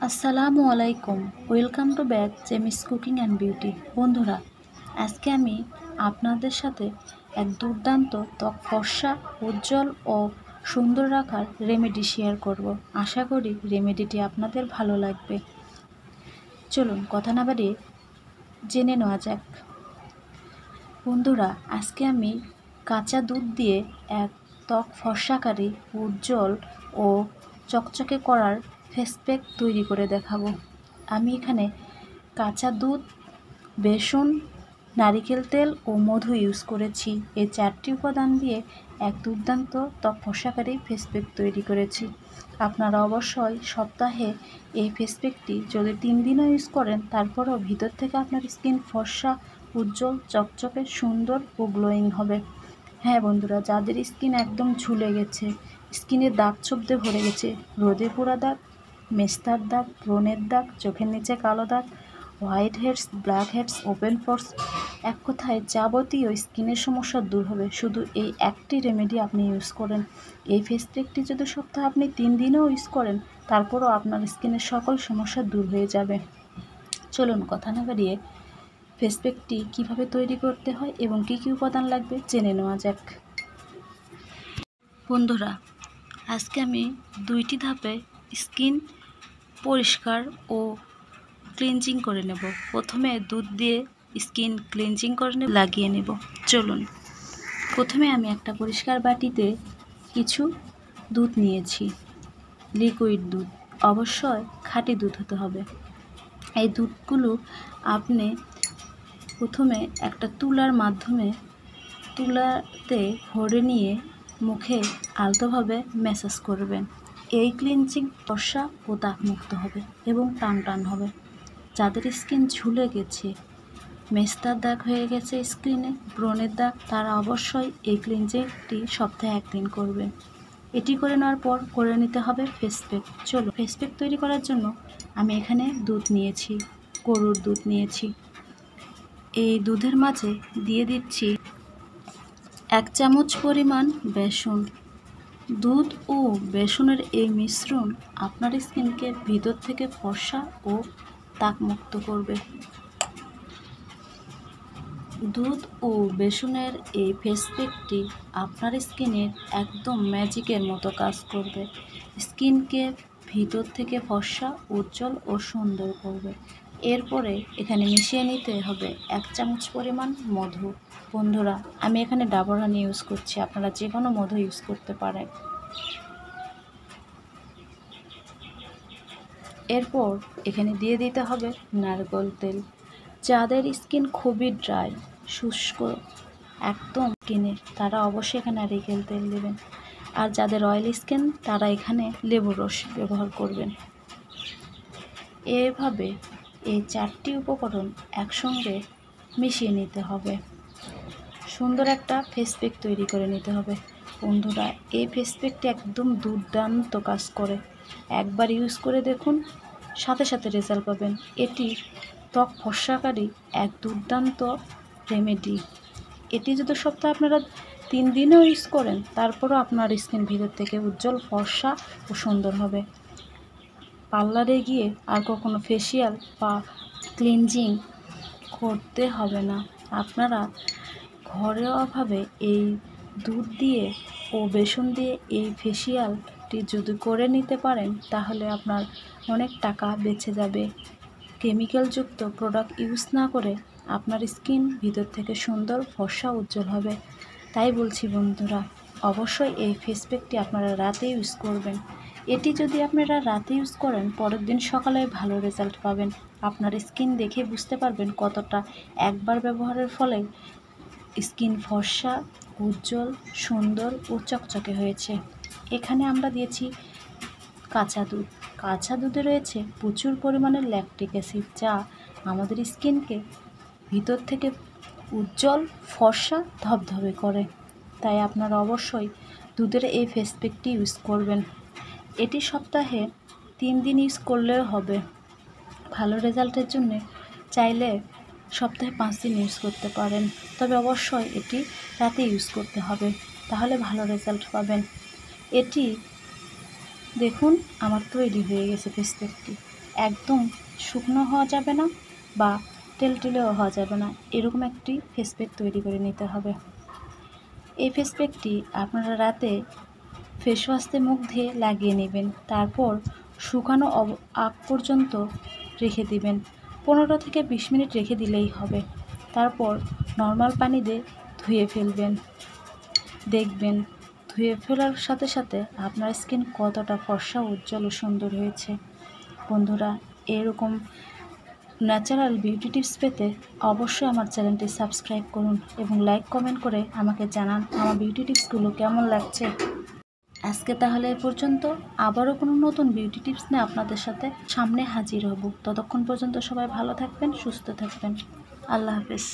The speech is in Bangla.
আসসালামু আলাইকুম, ওয়েলকাম টু ব্যাক জেমিস কুকিং অ্যান্ড বিউটি। বন্ধুরা, আজকে আমি আপনাদের সাথে এক দুর্দান্ত ত্বক ফর্সা, উজ্জ্বল ও সুন্দর রাখার রেমেডি শেয়ার করব। আশা করি রেমেডিটি আপনাদের ভালো লাগবে। চলুন কথা না বাড়িয়ে জেনে নেওয়া যাক। বন্ধুরা, আজকে আমি কাঁচা দুধ দিয়ে এক ত্বক ফর্সাকারী, উজ্জ্বল ও চকচকে করার ফেস প্যাক তৈরি করে দেখাবো। আমি এখানে কাঁচা দুধ, বেসন, নারিকেল তেল ও মধু ইউজ করেছি। এই 4টি উপাদান দিয়ে এক দুর্দান্ত ত্বক ফর্সাকারী ফেস প্যাক তৈরি করেছি। আপনারা অবশ্যই সপ্তাহে এই ফেস প্যাকটি যদি 3 দিনও ইউজ করেন, তারপরও ভিতর থেকে আপনার স্কিন ফর্সা, উজ্জ্বল, চকচকে, সুন্দর ও গ্লোয়িং হবে। হ্যাঁ বন্ধুরা, যাদের স্কিন একদম ঝুলে গেছে, স্কিনের দাগ ছোপ দিয়ে ভরে গেছে, রোদে পোড়া দাগ, মেস্তার দাগ, ব্রণের দাগ, চোখের নিচে কালো দাগ, white heads, black heads, open pores, এক কথায় যাবতীয় স্কিনের সমস্যা দূর হবে শুধু এই একটি রেমেডি আপনি ইউজ করেন। এই ফেস প্যাকটি যদি সপ্তাহে আপনি 3 দিনও ইউজ করেন, তারপরও আপনার স্কিনের সকল সমস্যা দূর হয়ে যাবে। চলুন কথা না বাড়িয়ে ফেস প্যাকটি কীভাবে তৈরি করতে হয় এবং কী কী উপাদান লাগবে জেনে নেওয়া যাক। বন্ধুরা, আজকে আমি 2টি ধাপে স্কিন পরিষ্কার ও ক্লিনজিং করে নেব। প্রথমে দুধ দিয়ে স্কিন ক্লিনজিং করে লাগিয়ে নেব। চলুন, প্রথমে আমি একটা পরিষ্কার বাটিতে কিছু দুধ নিয়েছি, লিকুইড দুধ, অবশ্যই খাঁটি দুধ হতে হবে। এই দুধগুলো আপনি প্রথমে একটা তুলার মাধ্যমে তুলাতে ভরে নিয়ে মুখে আলতোভাবে ম্যাসাজ করবেন। এই ক্লিনজিং ফর্সা ও দাগমুক্ত হবে এবং টান টান হবে। যাদের স্কিন ঝুলে গেছে, মেস্তার দাগ হয়ে গেছে স্কিনে, ব্রণের দাগ, তারা অবশ্যই এই ক্লিনজিংটি সপ্তাহে 1 দিন করবেন। এটি করে নেওয়ার পর করে নিতে হবে ফেস প্যাক। চলো, ফেস প্যাক তৈরি করার জন্য আমি এখানে দুধ নিয়েছি, গরুর দুধ নিয়েছি। এই দুধের মাঝে দিয়ে দিচ্ছি 1 চামচ পরিমাণ বেসন। দুধ ও বেসনের এই মিশ্রণ আপনার স্কিনকে ভিতর থেকে ফর্সা ও দাগমুক্ত করবে। দুধ ও বেসনের এই ফেস প্যাকটি আপনার স্কিনের একদম ম্যাজিকের মতো কাজ করবে। স্কিনকে ভিতর থেকে ফর্সা, উজ্জ্বল ও সুন্দর করবে। এরপরে এখানে মিশিয়ে নিতে হবে 1 চামচ পরিমাণ মধু। বন্ধুরা, আমি এখানে ডাবর হানি ইউজ করছি, আপনারা যে কোনো মধু ইউজ করতে পারেন। এরপর এখানে দিয়ে দিতে হবে নারকেল তেল। যাদের স্কিন খুবই ড্রাই, শুষ্ক একদম স্কিনের, তারা অবশ্যই এখানে নারকেল তেল দেবেন। আর যাদের অয়েলি স্কিন, তারা এখানে লেবুর রস ব্যবহার করবেন। এভাবে এই 4টি উপকরণ একসঙ্গে মিশিয়ে নিতে হবে। সুন্দর একটা ফেস প্যাক তৈরি করে নিতে হবে। বন্ধুরা, এই ফেস প্যাকটি একদম দুর্দান্ত কাজ করে। একবার ইউজ করে দেখুন, সাথে সাথে রেজাল্ট পাবেন। এটি ত্বক ফর্সাকারী এক দুর্দান্ত রেমেডি। এটি যদি সপ্তাহে আপনারা 3 দিনও ইউজ করেন, তারপরও আপনার স্কিন ভিতর থেকে উজ্জ্বল, ফর্সা ও সুন্দর হবে। পার্লারে গিয়ে আর কখনো ফেসিয়াল বা ক্লিনজিং করতে হবে না। আপনারা ঘরোয়াভাবে এই দুধ দিয়ে ও বেসন দিয়ে এই ফেসিয়ালটি যদি করে নিতে পারেন, তাহলে আপনার অনেক টাকা বেঁচে যাবে। কেমিক্যালযুক্ত প্রোডাক্ট ইউজ না করে আপনার স্কিন ভিতর থেকে সুন্দর, ফর্সা, উজ্জ্বল হবে। তাই বলছি বন্ধুরা, অবশ্যই এই ফেস প্যাকটি আপনারা রাতে ইউজ করবেন। এটি যদি আপনারা রাতে ইউজ করেন, পরের দিন সকালে ভালো রেজাল্ট পাবেন। আপনার স্কিন দেখে বুঝতে পারবেন কতটা একবার ব্যবহারের ফলে স্কিন ফর্সা, উজ্জ্বল, সুন্দর ও চকচকে হয়েছে। এখানে আমরা দিয়েছি কাঁচা দুধ। কাঁচা দুধে রয়েছে প্রচুর পরিমাণে ল্যাকটিক অ্যাসিড, যা আমাদের স্কিনকে ভিতর থেকে উজ্জ্বল, ফর্সা, ধবধবে করে। তাই আপনারা অবশ্যই দুধের এই ফেস প্যাকটি ইউজ করবেন। এটি সপ্তাহে 3 দিন ইউজ করলেও হবে। ভালো রেজাল্টের জন্য চাইলে সপ্তাহে 5 দিন ইউজ করতে পারেন, তবে অবশ্যই এটি রাতে ইউজ করতে হবে, তাহলে ভালো রেজাল্ট পাবেন। এটি দেখুন আমার তৈরি হয়ে গেছে ফেস প্যাকটি। একদম শুকনো হওয়া যাবে না বা টেলটেলেও হওয়া যাবে না, এরকম একটি ফেস প্যাক তৈরি করে নিতে হবে। এই ফেস প্যাকটি আপনারা রাতে ফেস ওয়াশ দিয়ে মুখ ধুয়ে লাগিয়ে নেবেন, তারপর শুকানো আগ পর্যন্ত রেখে দিবেন। 15 থেকে 20 মিনিট রেখে দিলেই হবে। তারপর নর্মাল পানি দিয়ে ধুয়ে ফেলবেন। দেখবেন ধুয়ে ফেলার সাথে সাথে আপনার স্কিন কতটা ফর্সা, উজ্জ্বল ও সুন্দর হয়েছে। বন্ধুরা, এরকম ন্যাচারাল বিউটি টিপস পেতে অবশ্যই আমার চ্যানেলটি সাবস্ক্রাইব করুন এবং লাইক কমেন্ট করে আমাকে জানান আমার বিউটি টিপসগুলো কেমন লাগছে। আজকে তাহলে এ পর্যন্ত, আবারও কোনো নতুন বিউটি টিপস নিয়ে আপনাদের সাথে সামনে হাজির হব। ততক্ষণ পর্যন্ত সবাই ভালো থাকবেন, সুস্থ থাকবেন। আল্লাহ হাফেজ।